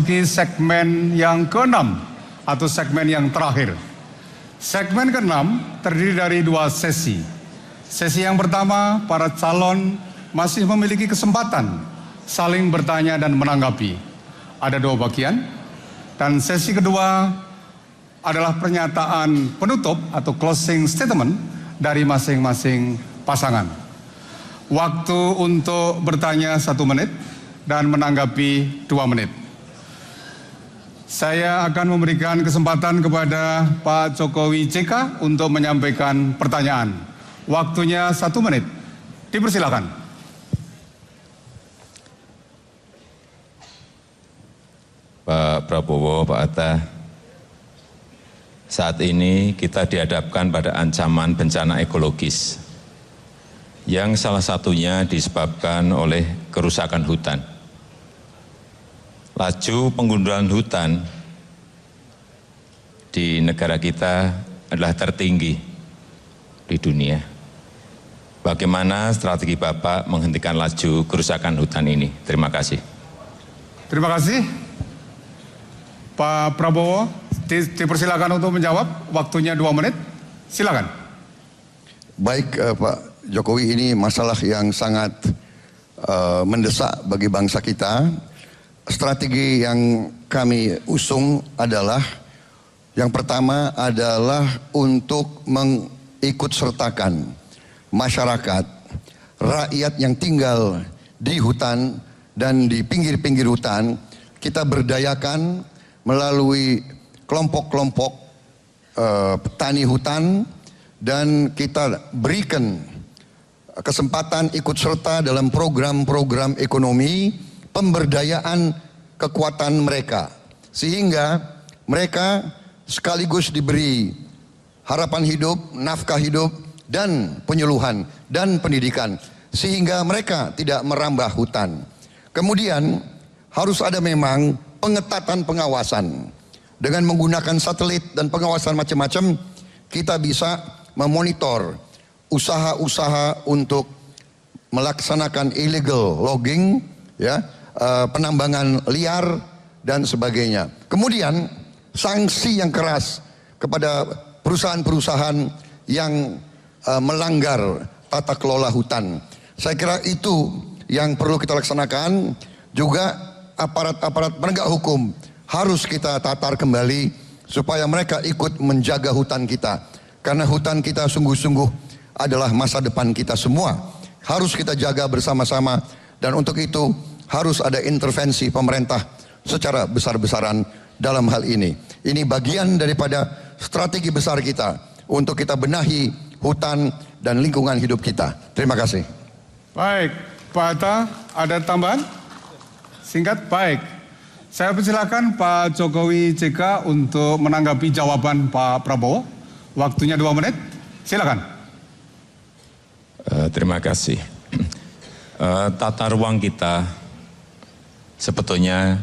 Di segmen yang ke-6 atau segmen yang terakhir. Segmen ke-6 terdiri dari 2 sesi. Sesi yang pertama, para calon masih memiliki kesempatan saling bertanya dan menanggapi. Ada 2 bagian. Dan sesi kedua adalah pernyataan penutup atau closing statement dari masing-masing pasangan. Waktu untuk bertanya 1 menit dan menanggapi 2 menit. Saya akan memberikan kesempatan kepada Pak Jokowi JK untuk menyampaikan pertanyaan. Waktunya 1 menit. Dipersilakan. Pak Prabowo, Pak Hatta, saat ini kita dihadapkan pada ancaman bencana ekologis yang salah satunya disebabkan oleh kerusakan hutan. Laju penggundulan hutan di negara kita adalah tertinggi di dunia. Bagaimana strategi Bapak menghentikan laju kerusakan hutan ini? Terima kasih. Terima kasih. Pak Prabowo, dipersilakan untuk menjawab. Waktunya 2 menit. Silakan. Baik Pak Jokowi, ini masalah yang sangat mendesak bagi bangsa kita. Strategi yang kami usung adalah, yang pertama adalah untuk mengikut sertakan masyarakat, rakyat yang tinggal di hutan dan di pinggir-pinggir hutan. Kita berdayakan melalui kelompok-kelompok petani hutan, dan kita berikan kesempatan ikut serta dalam program-program ekonomi, pemberdayaan kekuatan mereka, sehingga mereka sekaligus diberi harapan hidup, nafkah hidup, dan penyuluhan dan pendidikan, sehingga mereka tidak merambah hutan. Kemudian harus ada memang pengetatan pengawasan. Dengan menggunakan satelit dan pengawasan macam-macam, kita bisa memonitor usaha-usaha untuk melaksanakan illegal logging, ya, penambangan liar dan sebagainya. Kemudian sanksi yang keras kepada perusahaan-perusahaan yang melanggar tata kelola hutan. Saya kira itu yang perlu kita laksanakan. Juga aparat-aparat penegak hukum harus kita tatar kembali supaya mereka ikut menjaga hutan kita. Karena hutan kita sungguh-sungguh adalah masa depan kita semua. Harus kita jaga bersama-sama, dan untuk itu harus ada intervensi pemerintah secara besar-besaran dalam hal ini. Ini bagian daripada strategi besar kita untuk kita benahi hutan dan lingkungan hidup kita. Terima kasih. Baik, Pak Hatta, ada tambahan? Singkat, baik. Saya persilakan Pak Jokowi JK untuk menanggapi jawaban Pak Prabowo. Waktunya 2 menit, silakan. Terima kasih. Tata ruang kita sebetulnya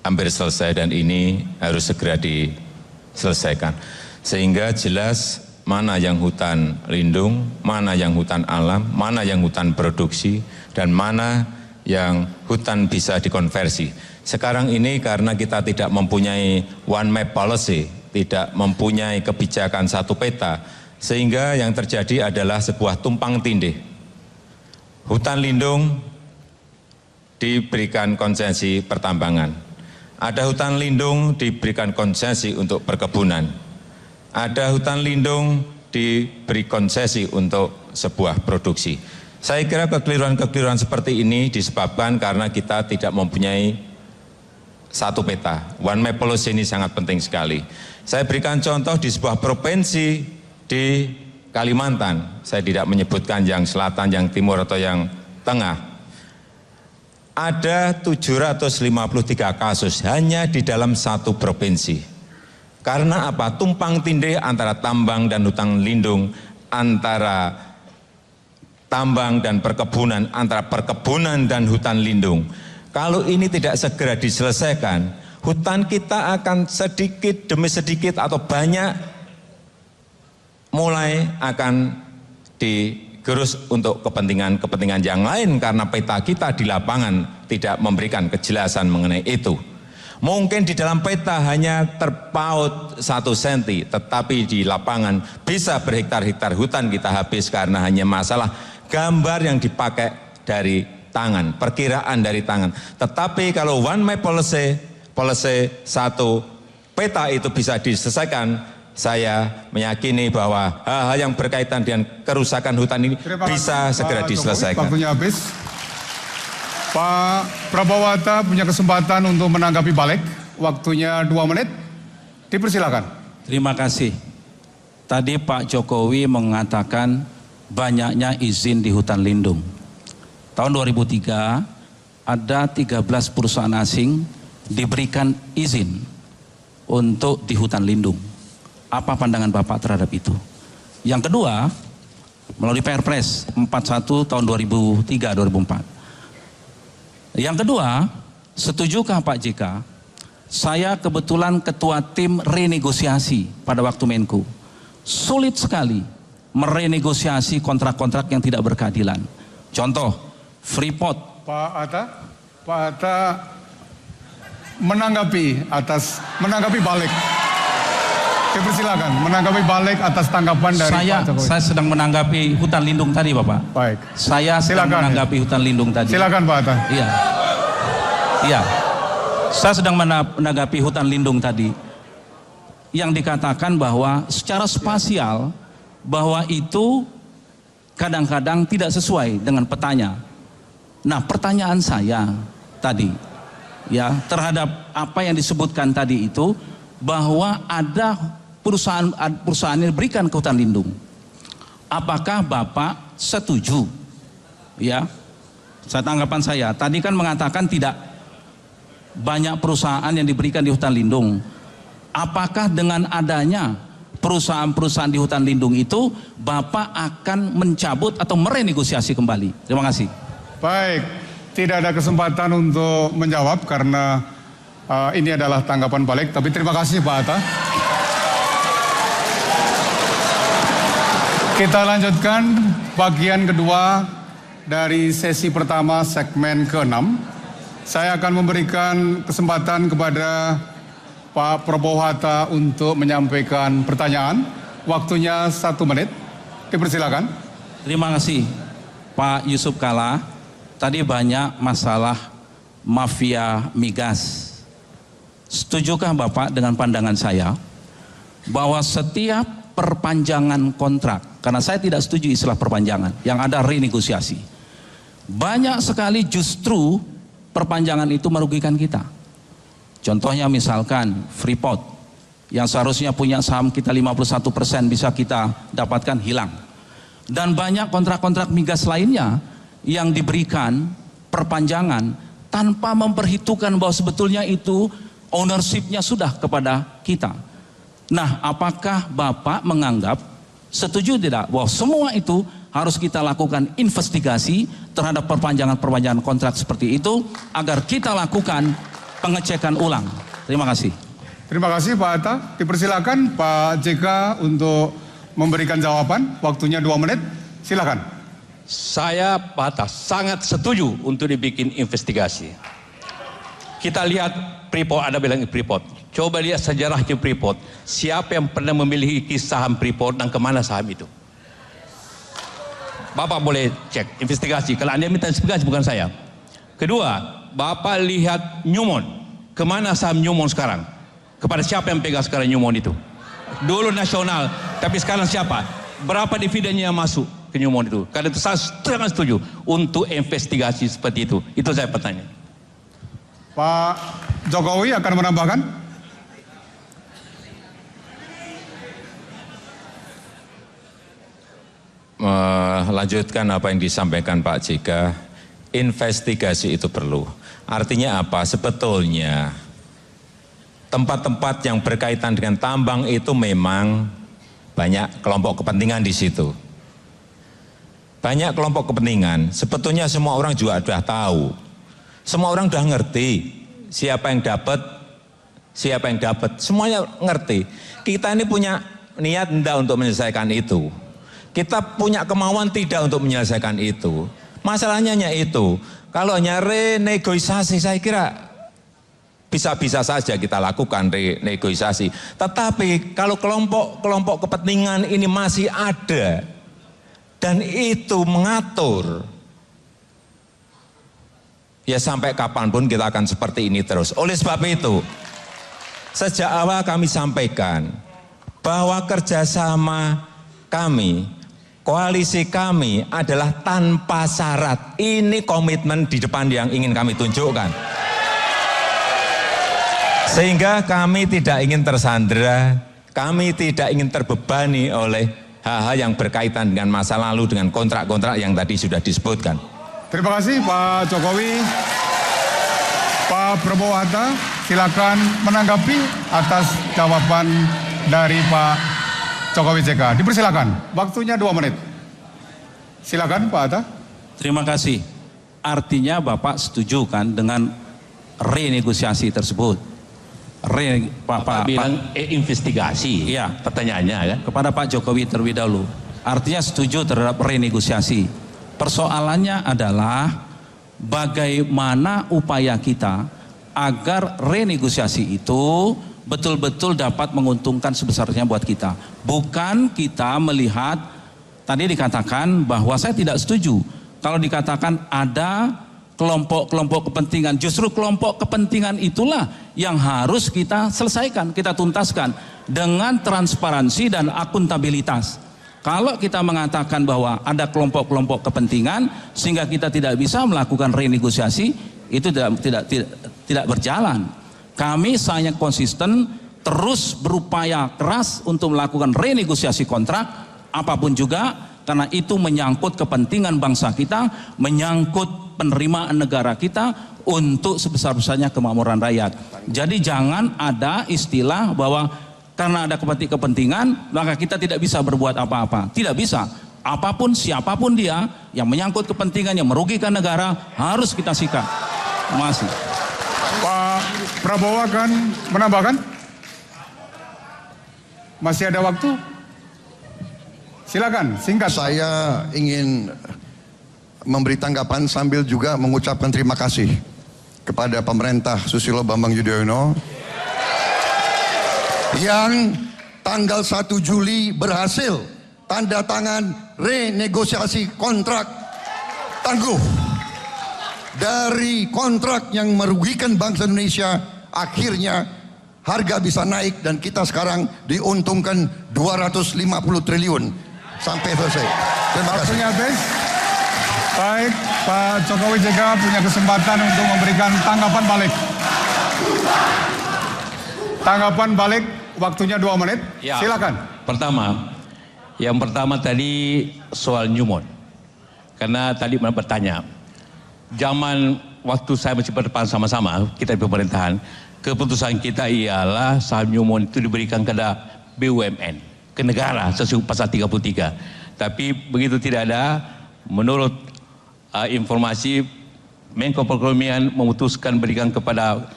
hampir selesai, dan ini harus segera diselesaikan. Sehingga jelas mana yang hutan lindung, mana yang hutan alam, mana yang hutan produksi, dan mana yang hutan bisa dikonversi. Sekarang ini karena kita tidak mempunyai one map policy, tidak mempunyai kebijakan satu peta, sehingga yang terjadi adalah sebuah tumpang tindih. Hutan lindung diberikan konsesi pertambangan. Ada hutan lindung diberikan konsesi untuk perkebunan. Ada hutan lindung diberi konsesi untuk sebuah produksi. Saya kira kekeliruan-kekeliruan seperti ini disebabkan karena kita tidak mempunyai satu peta. One map policy ini sangat penting sekali. Saya berikan contoh di sebuah provinsi di Kalimantan. Saya tidak menyebutkan yang selatan, yang timur, atau yang tengah. Ada 753 kasus hanya di dalam satu provinsi. Karena apa? Tumpang tindih antara tambang dan hutan lindung, antara tambang dan perkebunan, antara perkebunan dan hutan lindung. Kalau ini tidak segera diselesaikan, hutan kita akan sedikit demi sedikit atau banyak mulai akan digerus untuk kepentingan-kepentingan yang lain, karena peta kita di lapangan tidak memberikan kejelasan mengenai itu. Mungkin di dalam peta hanya terpaut 1 senti, tetapi di lapangan bisa berhektar-hektar hutan kita habis karena hanya masalah gambar yang dipakai dari tangan, perkiraan dari tangan. Tetapi kalau one map policy 1 peta itu bisa diselesaikan, saya meyakini bahwa hal-hal yang berkaitan dengan kerusakan hutan ini bisa segera diselesaikan. Waktunya habis. Pak Prabowo Hatta punya kesempatan untuk menanggapi balik. Waktunya 2 menit. Dipersilakan. Terima kasih. Tadi Pak Jokowi mengatakan banyaknya izin di hutan lindung. Tahun 2003 ada 13 perusahaan asing diberikan izin untuk di hutan lindung. Apa pandangan Bapak terhadap itu? Yang kedua, melalui Perpres 41 tahun 2003-2004. Yang kedua, setujukah Pak JK? Saya kebetulan ketua tim renegosiasi pada waktu Menko. Sulit sekali merenegosiasi kontrak-kontrak yang tidak berkeadilan. Contoh, Freeport. Pak Hatta menanggapi balik. Dipersilakan menanggapi balik atas tanggapan dari Pak Jokowi. Saya sedang menanggapi hutan lindung tadi, Bapak. Baik. Saya sedang menanggapi hutan lindung tadi. Silakan Pak Hatta. Iya. Iya. Saya sedang menanggapi hutan lindung tadi. Yang dikatakan bahwa secara spasial bahwa itu kadang-kadang tidak sesuai dengan petanya. Nah, pertanyaan saya tadi ya terhadap apa yang disebutkan tadi itu, bahwa ada perusahaan yang diberikan ke hutan lindung. Apakah Bapak setuju? Ya, tanggapan saya tadi kan mengatakan tidak banyak perusahaan yang diberikan di hutan lindung. Apakah dengan adanya perusahaan-perusahaan di hutan lindung itu Bapak akan mencabut atau merenegosiasi kembali? Terima kasih. Baik, tidak ada kesempatan untuk menjawab karena ini adalah tanggapan balik, tapi terima kasih Pak Hatta. Kita lanjutkan bagian kedua dari sesi pertama segmen ke-6. Saya akan memberikan kesempatan kepada Pak Prabowo Hatta untuk menyampaikan pertanyaan. Waktunya 1 menit. Dipersilakan. Terima kasih Pak Yusuf Kalla. Tadi banyak masalah mafia migas. Setujukah Bapak dengan pandangan saya bahwa setiap perpanjangan kontrak, karena saya tidak setuju istilah perpanjangan, yang ada renegosiasi, banyak sekali justru perpanjangan itu merugikan kita. Contohnya misalkan Freeport yang seharusnya punya saham kita 51% bisa kita dapatkan hilang. Dan banyak kontrak-kontrak migas lainnya yang diberikan perpanjangan tanpa memperhitungkan bahwa sebetulnya itu ownership-nya sudah kepada kita. Nah, apakah Bapak menganggap setuju tidak bahwa semua itu harus kita lakukan investigasi terhadap perpanjangan-perpanjangan kontrak seperti itu agar kita lakukan pengecekan ulang? Terima kasih. Terima kasih Pak Hatta. Dipersilakan Pak JK untuk memberikan jawaban. Waktunya 2 menit. Silakan. Saya Pak Hatta sangat setuju untuk dibikin investigasi. Kita lihat Freeport, ada bilang Freeport. Coba lihat sejarahnya Freeport. Siapa yang pernah memiliki saham Freeport dan kemana saham itu? Bapak boleh cek, investigasi. Kalau Anda minta investigasi, bukan saya. Kedua, Bapak lihat Newmont. Kemana saham Newmont sekarang? Kepada siapa yang pegang sekarang Newmont itu? Dulu nasional, tapi sekarang siapa? Berapa dividennya yang masuk ke Newmont itu? Karena itu saya sangat setuju untuk investigasi seperti itu. Itu saya bertanya. Pak Jokowi akan menambahkan. Melanjutkan apa yang disampaikan Pak JK, investigasi itu perlu. Artinya apa? Sebetulnya tempat-tempat yang berkaitan dengan tambang itu memang banyak kelompok kepentingan di situ. Banyak kelompok kepentingan, sebetulnya semua orang juga sudah tahu. Semua orang sudah ngerti siapa yang dapat, semuanya ngerti. Kita ini punya niat tidak untuk menyelesaikan itu. Kita punya kemauan tidak untuk menyelesaikan itu. Masalahnya hanya itu. Kalau hanya renegosiasi, saya kira bisa-bisa saja kita lakukan renegosiasi. Tetapi kalau kelompok kepentingan ini masih ada dan itu mengatur, ya sampai kapanpun kita akan seperti ini terus. Oleh sebab itu, sejak awal kami sampaikan bahwa kerjasama kami, koalisi kami adalah tanpa syarat. Ini komitmen di depan yang ingin kami tunjukkan. Sehingga kami tidak ingin tersandera, kami tidak ingin terbebani oleh hal-hal yang berkaitan dengan masa lalu, dengan kontrak-kontrak yang tadi sudah disebutkan. Terima kasih Pak Jokowi. Pak Prabowo Hatta, silakan menanggapi atas jawaban dari Pak Jokowi JK. Dipersilakan, waktunya 2 menit. Silakan Pak Hatta. Terima kasih. Artinya Bapak setuju kan dengan renegosiasi tersebut? Pak bilang investigasi. Iya. Pertanyaannya kan. Kepada Pak Jokowi terlebih dahulu. Artinya setuju terhadap renegosiasi. Persoalannya adalah bagaimana upaya kita agar renegosiasi itu betul-betul dapat menguntungkan sebesarnya buat kita. Bukan kita melihat, tadi dikatakan bahwa saya tidak setuju kalau dikatakan ada kelompok-kelompok kepentingan. Justru kelompok kepentingan itulah yang harus kita selesaikan, kita tuntaskan dengan transparansi dan akuntabilitas. Kalau kita mengatakan bahwa ada kelompok-kelompok kepentingan sehingga kita tidak bisa melakukan renegosiasi, itu tidak berjalan. Kami sangat konsisten terus berupaya keras untuk melakukan renegosiasi kontrak apapun juga, karena itu menyangkut kepentingan bangsa kita, menyangkut penerimaan negara kita untuk sebesar-besarnya kemakmuran rakyat. Jadi jangan ada istilah bahwa karena ada kepentingan maka kita tidak bisa berbuat apa-apa. Tidak bisa. Apapun siapapun dia yang menyangkut kepentingan yang merugikan negara harus kita sikat. Terima kasih. Pak Prabowo akan menambahkan? Masih ada waktu? Silakan, singkat. Saya ingin memberi tanggapan sambil juga mengucapkan terima kasih kepada pemerintah Susilo Bambang Yudhoyono yang tanggal 1 Juli berhasil tanda tangan renegosiasi kontrak tangguh. Dari kontrak yang merugikan bangsa Indonesia, akhirnya harga bisa naik dan kita sekarang diuntungkan 250 triliun sampai selesai. Terima kasih. Waktunya habis. Baik, Pak Jokowi JK punya kesempatan untuk memberikan tanggapan balik. Tanggapan balik, waktunya 2 menit. Ya. Silakan. Yang pertama tadi soal Newmont. Karena tadi bertanya, zaman waktu saya masih berdepan sama-sama, kita di pemerintahan, keputusan kita ialah saham Newmont itu diberikan kepada BUMN, ke negara sesuai pasal 33. Tapi begitu tidak ada, menurut informasi Menko Perekonomian memutuskan berikan kepada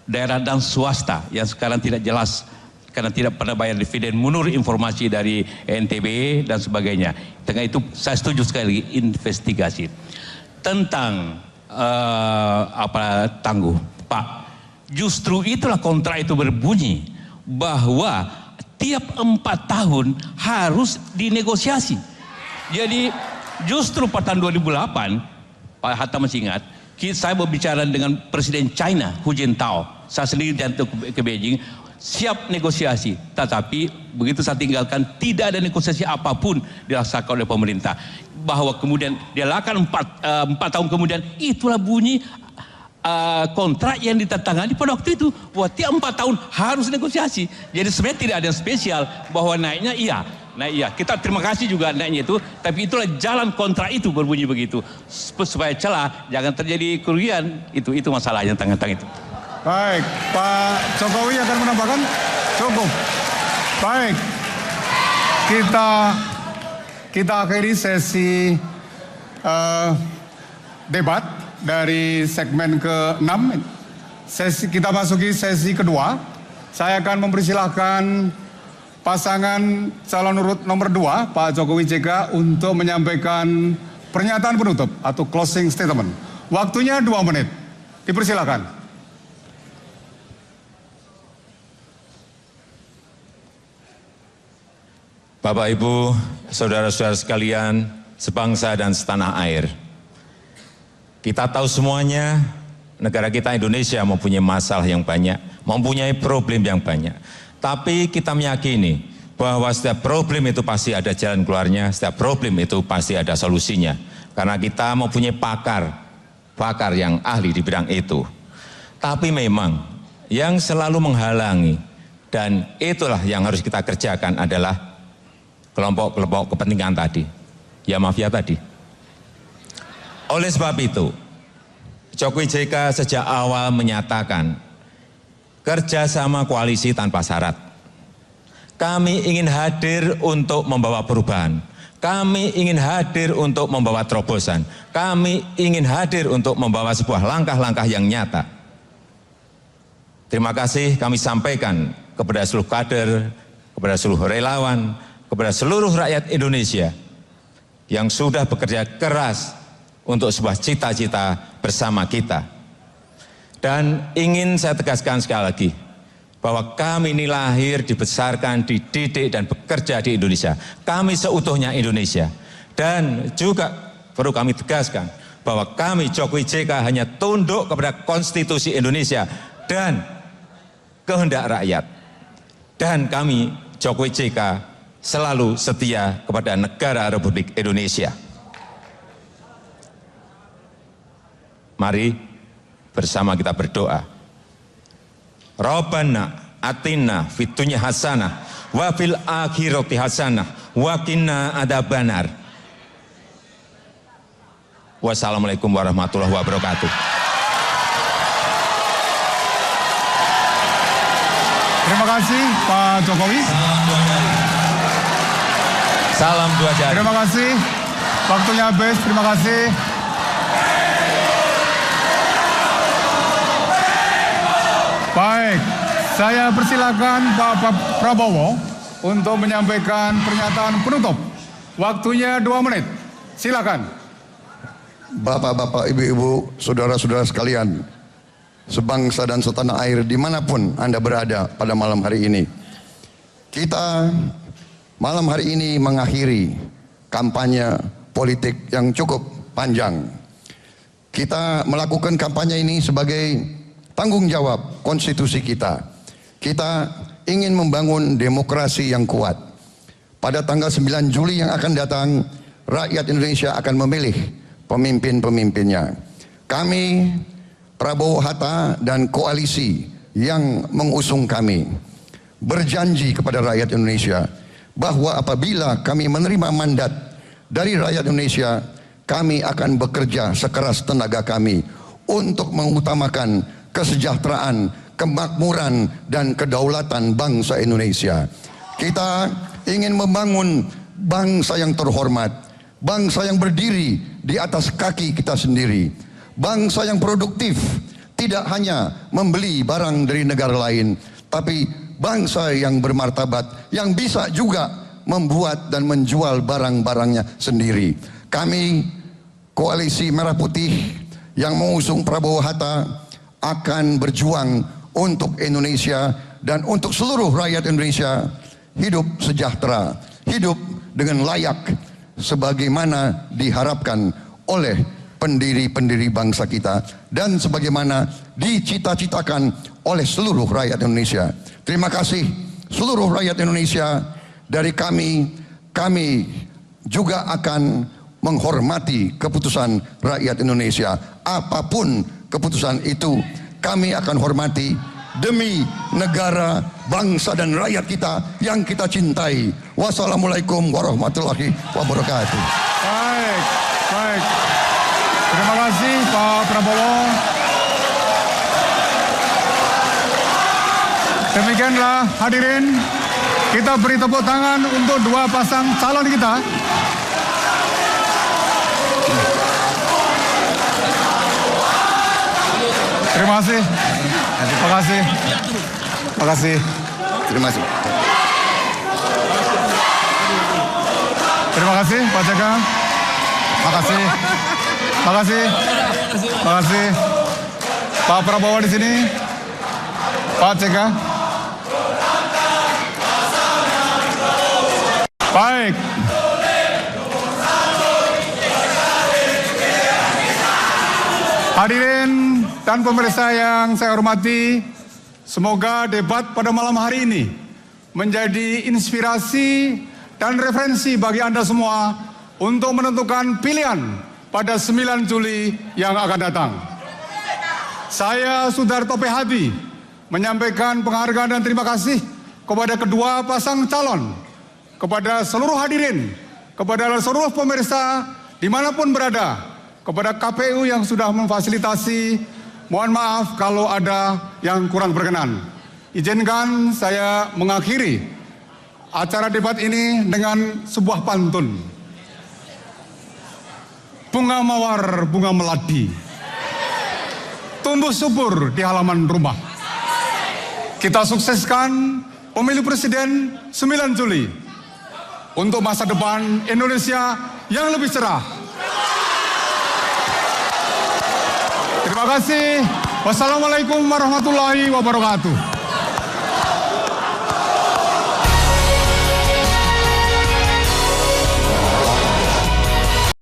daerah dan swasta yang sekarang tidak jelas karena tidak pernah bayar dividen menurut informasi dari NTB dan sebagainya. Dengan itu saya setuju sekali lagi investigasi tentang tangguh, Pak. Justru itulah kontrak itu berbunyi bahwa tiap 4 tahun harus dinegosiasi. Jadi justru pada tahun 2008, Pak Hatta masih ingat, saya berbicara dengan Presiden China Hu Jintao, saya sendiri jatuh ke Beijing, siap negosiasi, tetapi begitu saya tinggalkan tidak ada negosiasi apapun dilaksanakan oleh pemerintah. Bahwa kemudian dia lakukan 4 tahun kemudian, itulah bunyi kontrak yang ditandatangani pada waktu itu bahwa tiap 4 tahun harus negosiasi. Jadi sebenarnya tidak ada yang spesial bahwa naiknya iya. Nah iya, kita terima kasih juga naiknya itu, tapi itulah jalan kontrak itu berbunyi begitu supaya celah jangan terjadi kerugian, itu masalahnya tentang itu. Baik, Pak Jokowi akan menambahkan? Cukup. Baik, kita akhiri sesi debat dari segmen ke-6. Kita masuki sesi kedua. Saya akan mempersilahkan pasangan calon urut nomor 2, Pak Jokowi JK, untuk menyampaikan pernyataan penutup atau closing statement. Waktunya 2 menit. Dipersilakan. Bapak, Ibu, saudara-saudara sekalian, sebangsa dan setanah air. Kita tahu semuanya, negara kita Indonesia mempunyai masalah yang banyak, mempunyai problem yang banyak. Tapi kita meyakini bahwa setiap problem itu pasti ada jalan keluarnya, setiap problem itu pasti ada solusinya. Karena kita mempunyai pakar yang ahli di bidang itu. Tapi memang yang selalu menghalangi, dan itulah yang harus kita kerjakan adalah kelompok-kelompok kepentingan tadi, ya mafia tadi. Oleh sebab itu, Jokowi JK sejak awal menyatakan kerjasama koalisi tanpa syarat. Kami ingin hadir untuk membawa perubahan. Kami ingin hadir untuk membawa terobosan. Kami ingin hadir untuk membawa sebuah langkah-langkah yang nyata. Terima kasih kami sampaikan kepada seluruh kader, kepada seluruh relawan, kepada seluruh rakyat Indonesia yang sudah bekerja keras untuk sebuah cita-cita bersama kita. Dan ingin saya tegaskan sekali lagi, bahwa kami ini lahir, dibesarkan, dididik, dan bekerja di Indonesia. Kami seutuhnya Indonesia. Dan juga perlu kami tegaskan, bahwa kami Jokowi JK hanya tunduk kepada konstitusi Indonesia dan kehendak rakyat. Dan kami Jokowi JK selalu setia kepada negara Republik Indonesia. Mari bersama kita berdoa. Rabbana atina fid dunya hasanah wa fil akhirati hasanah wa qina adzabannar. Wassalamualaikum warahmatullahi wabarakatuh. Terima kasih Pak Jokowi. Salam dua jari. Terima kasih. Waktunya habis. Terima kasih. Baik, saya persilakan Pak Prabowo untuk menyampaikan pernyataan penutup. Waktunya 2 menit. Silakan. Bapak-bapak, ibu-ibu, saudara-saudara sekalian, sebangsa dan setanah air dimanapun Anda berada pada malam hari ini. Kita malam hari ini mengakhiri kampanye politik yang cukup panjang. Kita melakukan kampanye ini sebagai tanggung jawab konstitusi kita. Kita ingin membangun demokrasi yang kuat. Pada tanggal 9 Juli yang akan datang, rakyat Indonesia akan memilih pemimpin-pemimpinnya. Kami, Prabowo Hatta dan koalisi yang mengusung kami, berjanji kepada rakyat Indonesia bahwa apabila kami menerima mandat dari rakyat Indonesia, kami akan bekerja sekeras tenaga kami untuk mengutamakan kesejahteraan, kemakmuran, dan kedaulatan bangsa Indonesia. Kita ingin membangun bangsa yang terhormat, bangsa yang berdiri di atas kaki kita sendiri, bangsa yang produktif, tidak hanya membeli barang dari negara lain, tapi bangsa yang bermartabat, yang bisa juga membuat dan menjual barang-barangnya sendiri. Kami, Koalisi Merah Putih yang mengusung Prabowo Hatta, akan berjuang untuk Indonesia dan untuk seluruh rakyat Indonesia hidup sejahtera, hidup dengan layak sebagaimana diharapkan oleh pendiri-pendiri bangsa kita dan sebagaimana dicita-citakan oleh seluruh rakyat Indonesia. Terima kasih seluruh rakyat Indonesia. Dari kami juga akan menghormati keputusan rakyat Indonesia. Apapun keputusan itu kami akan hormati demi negara, bangsa dan rakyat kita yang kita cintai. Wassalamualaikum warahmatullahi wabarakatuh. Baik. Terima kasih Pak Prabowo. Demikianlah hadirin, kita beri tepuk tangan untuk 2 pasang calon kita. Terima kasih. Terima kasih. Terima kasih. Terima kasih. Terima kasih Pak JK. Terima kasih. Terima kasih. Terima kasih. Pak Prabowo di sini. Pak JK. Baik. Hadirin dan pemirsa yang saya hormati, semoga debat pada malam hari ini menjadi inspirasi dan referensi bagi Anda semua untuk menentukan pilihan pada 9 Juli yang akan datang. Saya Sudarto P. Hadi menyampaikan penghargaan dan terima kasih kepada kedua pasang calon, kepada seluruh hadirin, kepada seluruh pemirsa dimanapun berada, kepada KPU yang sudah memfasilitasi. Mohon maaf kalau ada yang kurang berkenan. Izinkan saya mengakhiri acara debat ini dengan sebuah pantun. Bunga mawar, bunga melati, tumbuh subur di halaman rumah. Kita sukseskan pemilu presiden 9 Juli untuk masa depan Indonesia yang lebih cerah. Terima kasih. Wassalamualaikum warahmatullahi wabarakatuh.